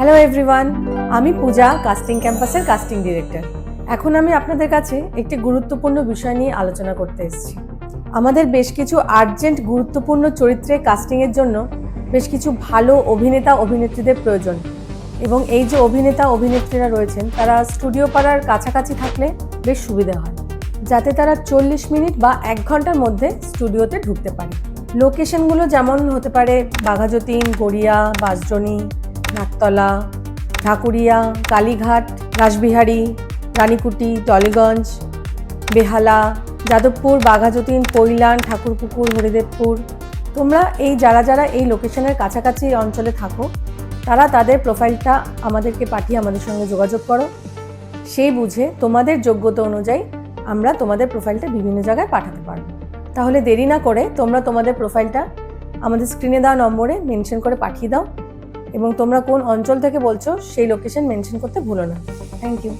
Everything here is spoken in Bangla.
হ্যালো এভরিওয়ান, আমি পূজা, কাস্টিং ক্যাম্পাসের কাস্টিং ডিরেক্টর। এখন আমি আপনাদের কাছে একটি গুরুত্বপূর্ণ বিষয় নিয়ে আলোচনা করতে এসেছি। আমাদের বেশ কিছু আর্জেন্ট গুরুত্বপূর্ণ চরিত্রে কাস্টিংয়ের জন্য বেশ কিছু ভালো অভিনেতা অভিনেত্রীদের প্রয়োজন, এবং এই যে অভিনেতা অভিনেত্রীরা রয়েছেন তারা স্টুডিও পাড়ার কাছাকাছি থাকলে বেশ সুবিধা হয়, যাতে তারা 40 মিনিট বা 1 ঘন্টার মধ্যে স্টুডিওতে ঢুকতে পারে। লোকেশনগুলো যেমন হতে পারে বাঘাযতীন, গড়িয়া, বাঁশদ্রোণী, নাকতলা, ঢাকুরিয়া, কালীঘাট, রাসবিহারী, রানীকুটি, টলিগঞ্জ, বেহালা, যাদবপুর, বাঘাযতীন, পৈলান, ঠাকুরপুকুর, হরিদেবপুর। তোমরা যারা এই লোকেশনের কাছাকাছি এই অঞ্চলে থাকো, তারা তাদের প্রোফাইলটা আমাদেরকে পাঠিয়ে আমাদের সঙ্গে যোগাযোগ করো। সেই বুঝে তোমাদের যোগ্যতা অনুযায়ী আমরা তোমাদের প্রোফাইলটা বিভিন্ন জায়গায় পাঠাতে পারবো। তাহলে দেরি না করে তোমরা তোমাদের প্রোফাইলটা আমাদের স্ক্রিনে দেওয়া নম্বরে মেনশন করে পাঠিয়ে দাও, এবং তোমরা কোন অঞ্চল থেকে বলছো সেই লোকেশন মেনশন করতে ভুলো না। Thank you.